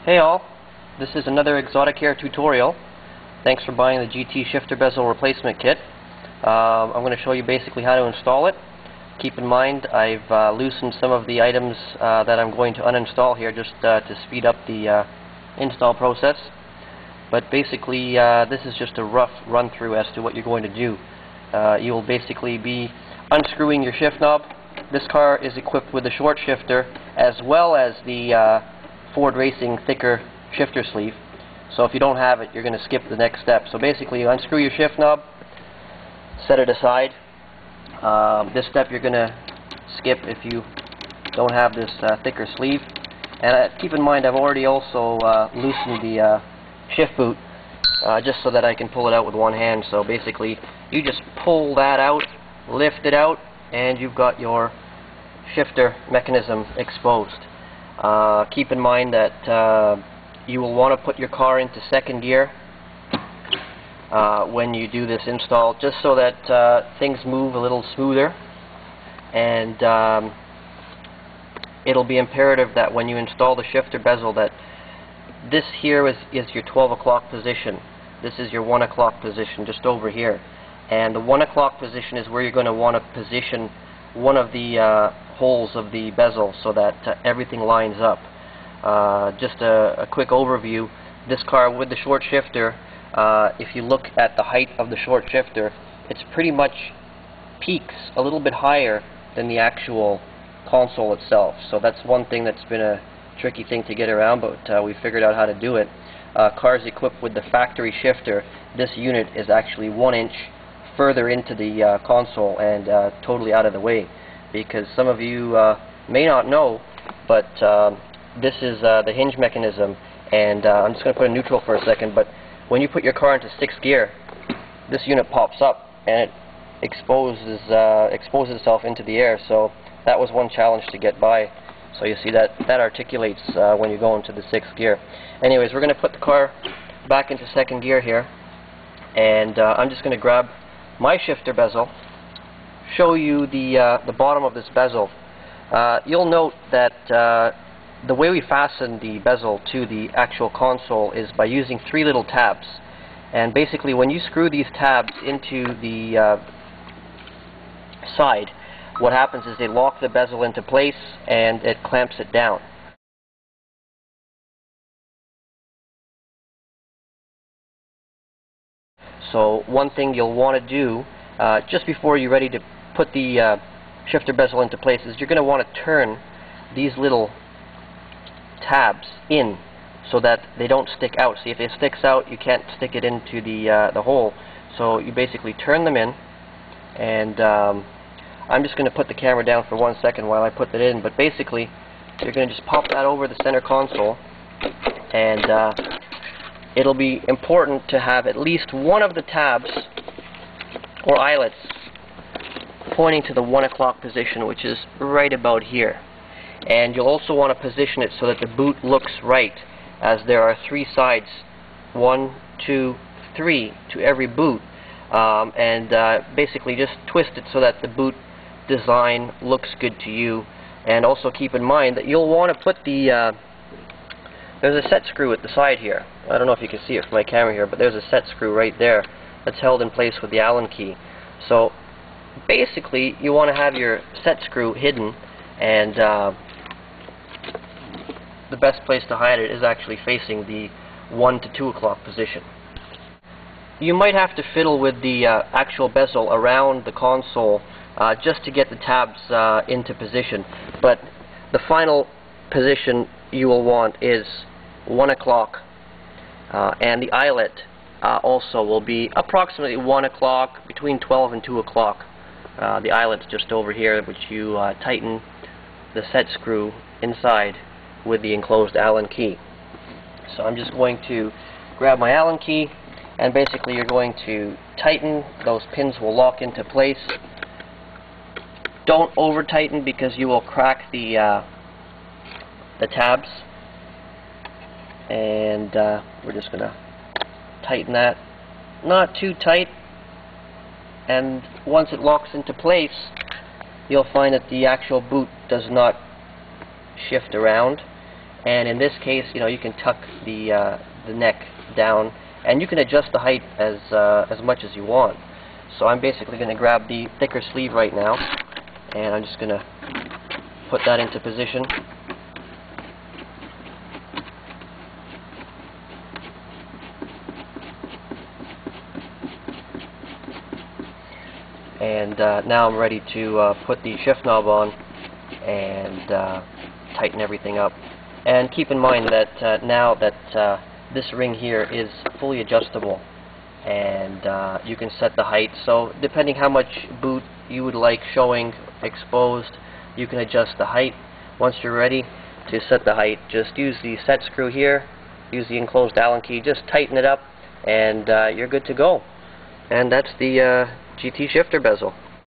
Hey all, this is another Exoticare tutorial. Thanks for buying the GT shifter bezel replacement kit. I'm going to show you basically how to install it. Keep in mind I've loosened some of the items that I'm going to uninstall here just to speed up the install process. But basically this is just a rough run through as to what you're going to do. You will basically be unscrewing your shift knob. This car is equipped with a short shifter as well as the Ford Racing thicker shifter sleeve. So if you don't have it, you're going to skip the next step. So basically you unscrew your shift knob, set it aside. This step you're going to skip if you don't have this thicker sleeve. And keep in mind I've already also loosened the shift boot just so that I can pull it out with one hand. So basically you just pull that out, lift it out, and you've got your shifter mechanism exposed. Keep in mind that you will want to put your car into second gear when you do this install, just so that things move a little smoother, and it'll be imperative that when you install the shifter bezel that this here is your 12 o'clock position. This is your 1 o'clock position, just over here. And the 1 o'clock position is where you're going to want to position one of the holes of the bezel so that everything lines up. Just a quick overview. This car with the short shifter, if you look at the height of the short shifter, it's pretty much peaks a little bit higher than the actual console itself. So that's one thing that's been a tricky thing to get around, but we figured out how to do it. Cars equipped with the factory shifter, this unit is actually 1 inch further into the console and totally out of the way, because some of you may not know, but this is the hinge mechanism, and I'm just going to put it in neutral for a second, but when you put your car into 6th gear, this unit pops up and it exposes itself into the air. So that was one challenge to get by. So you see that articulates when you go into the 6th gear. Anyways, we're going to put the car back into 2nd gear here, and I'm just going to grab my shifter bezel, show you the bottom of this bezel. You'll note that the way we fasten the bezel to the actual console is by using 3 little tabs. And basically when you screw these tabs into the side, what happens is they lock the bezel into place and it clamps it down. So one thing you'll want to do just before you're ready to put the shifter bezel into place is you're going to want to turn these little tabs in so that they don't stick out. See, if it sticks out, you can't stick it into the hole. So you basically turn them in, and I'm just going to put the camera down for 1 second while I put that in, but basically you're going to just pop that over the center console, and it'll be important to have at least one of the tabs or eyelets pointing to the 1 o'clock position, which is right about here. And you'll also want to position it so that the boot looks right, as there are 3 sides, 1, 2, 3 to every boot, and basically just twist it so that the boot design looks good to you. And also keep in mind that you'll want to put the there's a set screw at the side here. I don't know if you can see it from my camera here, but there's a set screw right there that's held in place with the Allen key. So basically you want to have your set screw hidden, and the best place to hide it is actually facing the 1 to 2 o'clock position. You might have to fiddle with the actual bezel around the console just to get the tabs into position, but the final position you will want is 1 o'clock, and the eyelet also will be approximately 1 o'clock, between 12 and 2 o'clock. The eyelet's just over here, which you tighten the set screw inside with the enclosed Allen key. So I'm just going to grab my Allen key, and basically you're going to tighten. Those pins will lock into place. Don't over tighten because you will crack the tabs, and we're just going to tighten that, not too tight, and once it locks into place you'll find that the actual boot does not shift around, And in this case, you know, you can tuck the neck down, and you can adjust the height as much as you want. So I'm basically going to grab the thicker sleeve right now, and I'm just going to put that into position. And now I'm ready to put the shift knob on and tighten everything up. And keep in mind that now that this ring here is fully adjustable, and you can set the height. So depending how much boot you would like showing exposed, you can adjust the height. Once you're ready to set the height, just use the set screw here, use the enclosed Allen key, just tighten it up, and you're good to go. And that's the GT shifter bezel.